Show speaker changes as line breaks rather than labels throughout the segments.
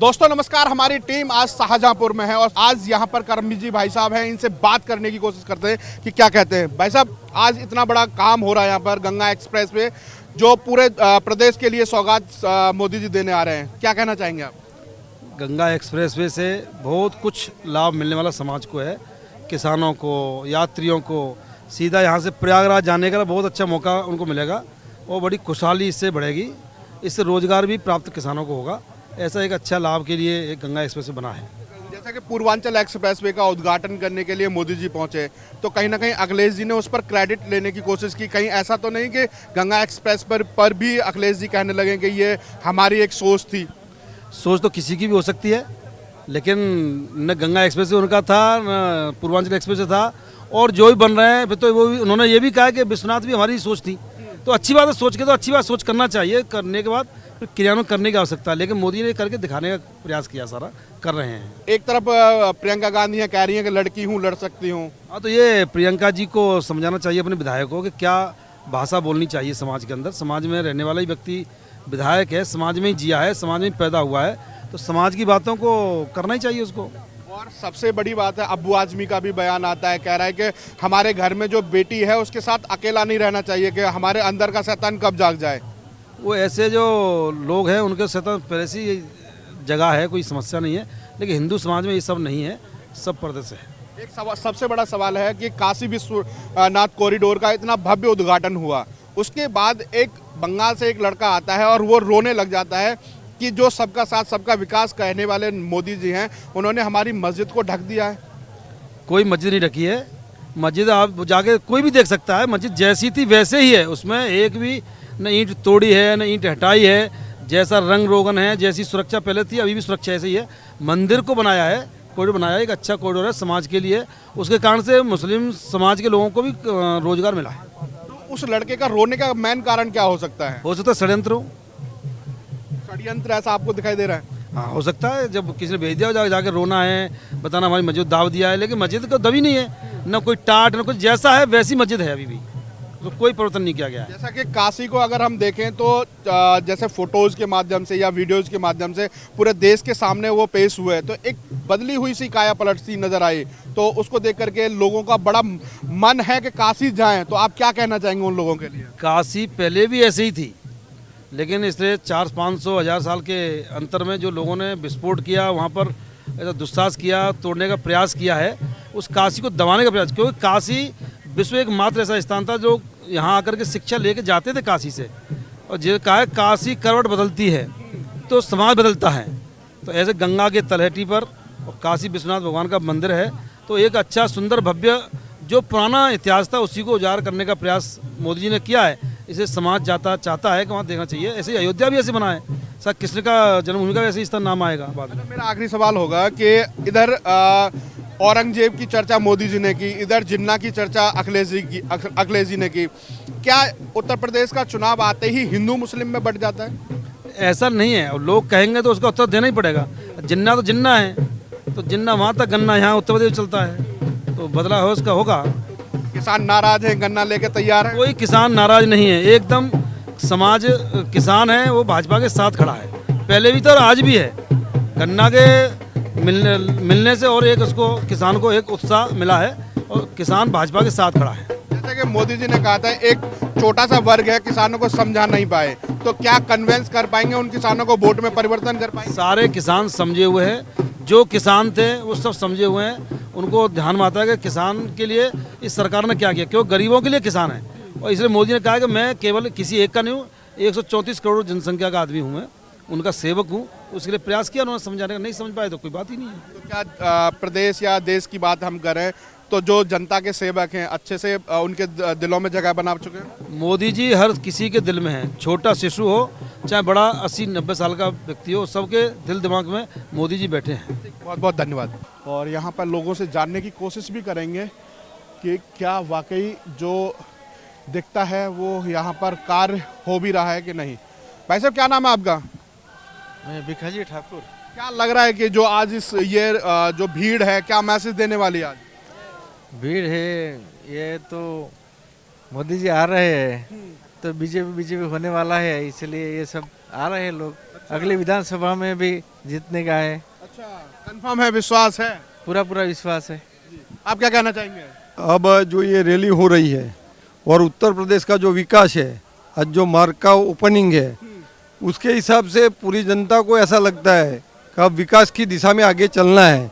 दोस्तों नमस्कार। हमारी टीम आज शाहजहांपुर में है और आज यहाँ पर करमबीर जी भाई साहब हैं। इनसे बात करने की कोशिश करते हैं कि क्या कहते हैं। भाई साहब, आज इतना बड़ा काम हो रहा है यहाँ पर गंगा एक्सप्रेस पे, जो पूरे प्रदेश के लिए सौगात मोदी जी देने आ रहे हैं, क्या कहना चाहेंगे आप?
गंगा एक्सप्रेसवे से बहुत कुछ लाभ मिलने वाला समाज को है, किसानों को, यात्रियों को। सीधा यहाँ से प्रयागराज जाने का बहुत अच्छा मौका उनको मिलेगा और बड़ी खुशहाली इससे बढ़ेगी। इससे रोजगार भी प्राप्त किसानों को होगा। ऐसा एक अच्छा लाभ के लिए एक गंगा एक्सप्रेसवे बना है।
जैसा कि पूर्वांचल एक्सप्रेसवे का उद्घाटन करने के लिए मोदी जी पहुंचे, तो कहीं ना कहीं अखिलेश जी ने उस पर क्रेडिट लेने की कोशिश की। कहीं ऐसा तो नहीं कि गंगा एक्सप्रेस पर भी अखिलेश जी कहने लगे कि ये हमारी एक सोच थी?
सोच तो किसी की भी हो सकती है, लेकिन न गंगा एक्सप्रेस उनका था, न पूर्वांचल एक्सप्रेस था। और जो भी बन रहे हैं फिर तो वो भी उन्होंने ये भी कहा कि विश्वनाथ भी हमारी सोच थी। तो अच्छी बात है, सोच के तो अच्छी बात सोच करना चाहिए। करने के बाद फिर क्रियान्वयन करने की आवश्यकता है, लेकिन मोदी ने करके दिखाने का प्रयास किया, सारा कर रहे हैं।
एक तरफ प्रियंका गांधी कह रही हैं कि लड़की हूँ, लड़ सकती हूँ।
हाँ, तो ये प्रियंका जी को समझाना चाहिए अपने विधायकों को कि क्या भाषा बोलनी चाहिए समाज के अंदर। समाज में रहने वाला ही व्यक्ति विधायक है, समाज में ही जिया है, समाज में ही पैदा हुआ है, तो समाज की बातों को करना ही चाहिए उसको।
और सबसे बड़ी बात है, अब्बू आजमी का भी बयान आता है, कह रहा है कि हमारे घर में जो बेटी है उसके साथ अकेला नहीं रहना चाहिए, कि हमारे अंदर का शैतान कब जाग जाए।
वो ऐसे जो लोग हैं उनके साथ पहले से ही जगह है, कोई समस्या नहीं है, लेकिन हिंदू समाज में ये सब नहीं है, सब पर्दे से है।
एक सबसे बड़ा सवाल है कि काशी विश्वनाथ कॉरिडोर का इतना भव्य उद्घाटन हुआ, उसके बाद एक बंगाल से एक लड़का आता है और वो रोने लग जाता है कि जो सबका साथ सबका विकास कहने वाले मोदी जी हैं, उन्होंने हमारी मस्जिद को ढक दिया है।
कोई मस्जिद नहीं रखी है। मस्जिद आप जाके कोई भी देख सकता है, मस्जिद जैसी थी वैसे ही है। उसमें एक भी न ईंट तोड़ी है न ईंट हटाई है। जैसा रंग रोगन है, जैसी सुरक्षा पहले थी, अभी भी सुरक्षा ऐसे ही है। मंदिर को बनाया है, कॉरिडोर बनाया है, एक अच्छा कॉरिडोर है समाज के लिए। उसके कारण से मुस्लिम समाज के लोगों को भी रोजगार मिला है।
तो उस लड़के का रोने का मेन कारण क्या हो सकता है?
हो सकता है षड्यंत्र हो।
षड्यंत्र ऐसा आपको दिखाई दे रहा है?
हाँ, हो सकता है। जब किसी ने भेज दिया जाके रोना है, बताना हमारी मस्जिद दाव दिया है, लेकिन मस्जिद को दबी नहीं है, न कोई टाट न कुछ। जैसा है वैसी मस्जिद है अभी भी, तो कोई परिवर्तन नहीं किया गया है।
जैसा कि काशी को अगर हम देखें तो जैसे फोटोज के माध्यम से या वीडियोज के माध्यम से पूरे देश के सामने वो पेश हुए, तो एक बदली हुई सी काया पलट सी नजर आई, तो उसको देख करके लोगों का बड़ा मन है कि काशी जाएं। तो आप क्या कहना चाहेंगे उन लोगों के लिए?
काशी पहले भी ऐसे ही थी, लेकिन इसलिए 400-500 साल के अंतर में जो लोगों ने विस्फोट किया, वहाँ पर ऐसा दुस्साहस किया, तोड़ने का प्रयास किया है, उस काशी को दबाने का प्रयास। क्योंकि काशी विश्व एक मात्र ऐसा स्थान था जो यहाँ आकर के शिक्षा लेके जाते थे काशी से। और जो कहा है काशी करवट बदलती है तो समाज बदलता है, तो ऐसे गंगा के तलहटी पर और काशी विश्वनाथ भगवान का मंदिर है, तो एक अच्छा सुंदर भव्य जो पुराना इतिहास था उसी को उजागर करने का प्रयास मोदी जी ने किया है। इसे समाज चाहता है कि वहाँ देखना चाहिए। ऐसे ही अयोध्या भी ऐसे बना है, सर कृष्ण का जन्मभूमि का वैसे इसका नाम आएगा बाद में।
मेरा आखिरी सवाल होगा कि इधर औरंगजेब की चर्चा मोदी जी ने की, इधर जिन्ना की चर्चा अखिलेश जी ने की। क्या उत्तर प्रदेश का चुनाव आते ही हिंदू मुस्लिम में बढ़ जाता है?
ऐसा नहीं है, और लोग कहेंगे तो उसका उत्तर देना ही पड़ेगा। जिन्ना तो जिन्ना है, तो जिन्ना वहाँ तक, गन्ना यहाँ उत्तर प्रदेश चलता है, तो बदला हो उसका होगा।
किसान नाराज है, गन्ना लेके तैयार है?
कोई किसान नाराज नहीं है, एकदम समाज किसान है, वो भाजपा के साथ खड़ा है। पहले भी था और आज भी है। गन्ना के मिलने से और एक उसको किसान को एक उत्साह मिला है और किसान भाजपा के साथ खड़ा है।
जैसे कि मोदी जी ने कहा था, एक छोटा सा वर्ग है किसानों को समझा नहीं पाए, तो क्या कन्वेंस कर पाएंगे उन किसानों को, वोट में परिवर्तन कर पाएंगे?
सारे किसान समझे हुए हैं, जो किसान थे वो सब समझे हुए हैं। उनको ध्यान में आता है कि किसान के लिए इस सरकार ने क्या किया, क्यों गरीबों के लिए किसान है। और इसलिए मोदी ने कहा कि मैं केवल किसी एक का नहीं हूँ, 134 करोड़ जनसंख्या का आदमी हूँ, मैं उनका सेवक हूँ। उसके लिए प्रयास किया उन्होंने समझाने का, नहीं समझ पाए तो कोई बात ही नहीं है।
तो क्या प्रदेश या देश की बात हम करें तो जो जनता के सेवक हैं अच्छे से उनके दिलों में जगह बना चुके हैं?
मोदी जी हर किसी के दिल में है, छोटा शिशु हो चाहे बड़ा 80-90 साल का व्यक्ति हो, सबके दिल दिमाग में मोदी जी बैठे हैं।
बहुत बहुत धन्यवाद। और यहाँ पर लोगों से जानने की कोशिश भी करेंगे कि क्या वाकई जो दिखता है वो यहाँ पर कार्य हो भी रहा है कि नहीं। भाई साहब, क्या नाम है आपका?
मैं भिखाजी ठाकुर।
क्या लग रहा है कि जो आज जो भीड़ है, क्या मैसेज देने वाली है आज?
भीड़ है, ये तो मोदी जी आ रहे हैं तो बीजेपी होने वाला है, इसलिए ये सब आ रहे हैं लोग। अगली विधानसभा में भी जीतने का है,
अच्छा, कंफर्म है, विश्वास है?
पूरा पूरा विश्वास है।
आप क्या कहना चाहेंगे?
अब जो ये रैली हो रही है और उत्तर प्रदेश का जो विकास है, आज जो मार्ग का ओपनिंग है, उसके हिसाब से पूरी जनता को ऐसा लगता है कि अब विकास की दिशा में आगे चलना है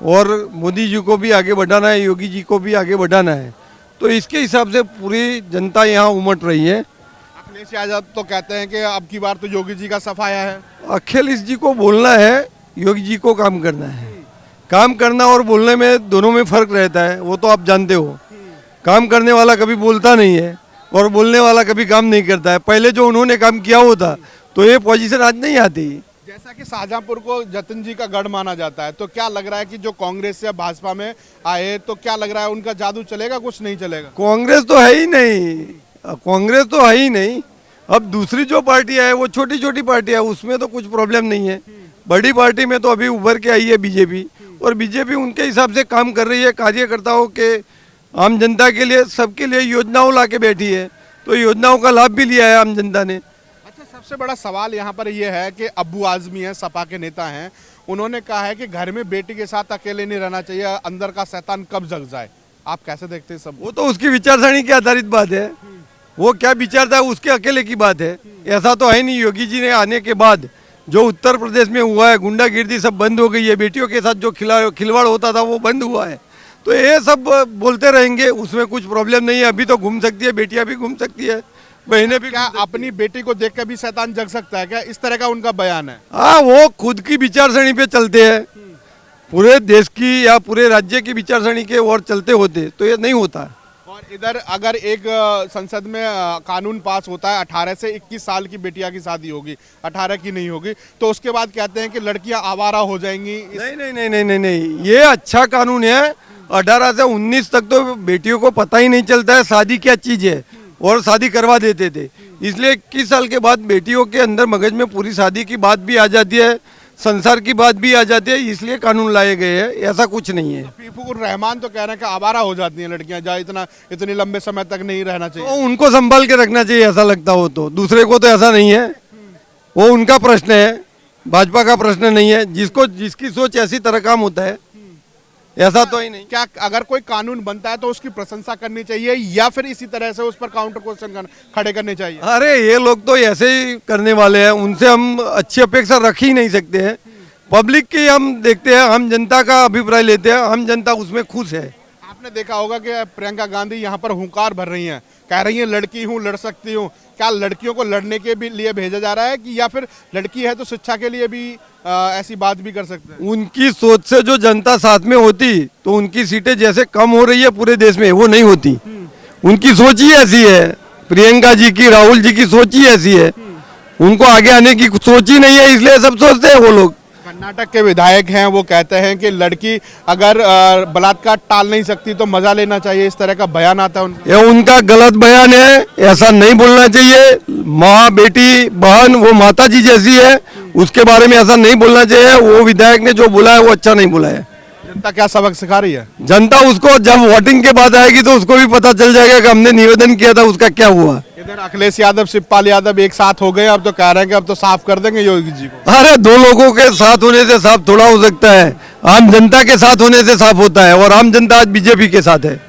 और मोदी जी को भी आगे बढ़ाना है, योगी जी को भी आगे बढ़ाना है। तो इसके हिसाब से पूरी जनता यहाँ उमड़ रही है।
अखिलेश यादव तो कहते हैं कि अब की बार तो योगी जी का सफाया है।
अखिलेश जी को बोलना है, योगी जी को काम करना है। काम करना और बोलने में दोनों में फर्क रहता है, वो तो आप जानते हो। काम करने वाला कभी बोलता नहीं है और बोलने वाला कभी काम नहीं करता है। पहले जो उन्होंने काम किया होता तो ये पोजीशन आज नहीं आती।
जैसा कि शाहजहांपुर को जतिन जी का गढ़ माना जाता है, तो क्या लग रहा है कि जो कांग्रेस या भाजपा में आए तो क्या लग रहा है उनका जादू चलेगा, कुछ नहीं चलेगा?
कांग्रेस तो है ही नहीं, कांग्रेस तो है ही नहीं। अब दूसरी जो पार्टी है वो छोटी छोटी पार्टी है, उसमें तो कुछ प्रॉब्लम नहीं है। बड़ी पार्टी में तो अभी उभर के आई है बीजेपी, और बीजेपी उनके हिसाब से काम कर रही है। कार्यकर्ताओं के, आम जनता के लिए, सबके लिए योजनाओं ला के बैठी है, तो योजनाओं का लाभ भी लिया है आम जनता ने।
अच्छा, सबसे बड़ा सवाल यहाँ पर ये है कि अब्बू आजमी है, सपा के नेता हैं, उन्होंने कहा है कि घर में बेटी के साथ अकेले नहीं रहना चाहिए, अंदर का शैतान कब जग जाए। आप कैसे देखते हैं सब?
वो तो उसकी विचारसरणी के आधारित बात है, वो क्या विचारता है उसके अकेले की बात है। ऐसा तो है नहीं, योगी जी ने आने के बाद जो उत्तर प्रदेश में हुआ है, गुंडागिर्दी सब बंद हो गई है, बेटियों के साथ जो खिलवाड़ होता था वो बंद हुआ है। तो ये सब बोलते रहेंगे, उसमें कुछ प्रॉब्लम नहीं है। अभी तो घूम सकती है, बेटियां भी घूम सकती है, बहनें भी।
क्या अपनी बेटी को देख कर भी शैतान जग सकता है क्या? इस तरह का उनका बयान है।
हाँ, वो खुद की विचारसरणी पे चलते हैं। पूरे देश की या पूरे राज्य की विचारसरणी के और चलते होते तो ये नहीं होता।
और इधर अगर एक संसद में कानून पास होता है, 18 से 21 साल की बेटियां की शादी होगी, 18 की नहीं होगी, तो उसके बाद कहते हैं कि लड़कियां आवारा हो जाएंगी।
नहीं नहीं नहीं नहीं नहीं नहीं, ये अच्छा कानून है। 18 से 19 तक तो बेटियों को पता ही नहीं चलता है शादी क्या चीज है, और शादी करवा देते थे। इसलिए 21 साल के बाद बेटियों के अंदर मगज में पूरी शादी की बात भी आ जाती है, संसार की बात भी आ जाती है, इसलिए कानून लाए गए हैं। ऐसा कुछ नहीं है।
फीफुर रहमान तो कह रहे हैं कि आवारा हो जाती हैं लड़कियां, जहाँ इतने लंबे समय तक नहीं रहना
तो
चाहिए।
उनको संभाल के रखना चाहिए, ऐसा लगता हो तो। दूसरे को तो ऐसा नहीं है, वो उनका प्रश्न है, भाजपा का प्रश्न नहीं है। जिसको जिसकी सोच ऐसी तरह काम होता है, ऐसा तो ही नहीं।
क्या अगर कोई कानून बनता है तो उसकी प्रशंसा करनी चाहिए या फिर इसी तरह से उस पर काउंटर क्वेश्चन खड़े करने चाहिए?
अरे ये लोग तो ऐसे ही करने वाले हैं, उनसे हम अच्छी अपेक्षा रख ही नहीं सकते हैं। पब्लिक की हम देखते हैं, हम जनता का अभिप्राय लेते हैं, हम जनता उसमें खुश है।
आपने देखा होगा कि प्रियंका गांधी यहाँ पर हुंकार भर रही हैं, कह रही हैं लड़की हूँ, लड़ सकती हूँ। क्या लड़कियों को लड़ने के भी लिए भेजा जा रहा है कि या फिर लड़की है तो शिक्षा के लिए भी ऐसी बात भी कर सकते हैं?
उनकी सोच से जो जनता साथ में होती तो उनकी सीटें जैसे कम हो रही है पूरे देश में, वो नहीं होती। उनकी सोच ही ऐसी है, प्रियंका जी की, राहुल जी की सोच ही ऐसी है। उनको आगे आने की सोच ही नहीं है, इसलिए सब सोचते हैं वो लोग।
कर्नाटक के विधायक हैं, वो कहते हैं कि लड़की अगर बलात्कार टाल नहीं सकती तो मजा लेना चाहिए, इस तरह का बयान आता है उनका।
ये उनका गलत बयान है, ऐसा नहीं बोलना चाहिए। माँ, बेटी, बहन वो माता जी जैसी है, उसके बारे में ऐसा नहीं बोलना चाहिए। वो विधायक ने जो बोला है वो अच्छा नहीं बोला है।
जनता क्या सबक सिखा रही है?
जनता उसको जब वोटिंग के बाद आएगी तो उसको भी पता चल जाएगा कि हमने निवेदन किया था उसका क्या हुआ।
इधर अखिलेश यादव, शिवपाल यादव एक साथ हो गए, अब तो कह रहे हैं कि अब तो साफ कर देंगे योगी जी को।
अरे दो लोगों के साथ होने से साफ थोड़ा हो सकता है, आम जनता के साथ होने से साफ होता है, और आम जनता आज बीजेपी के साथ है।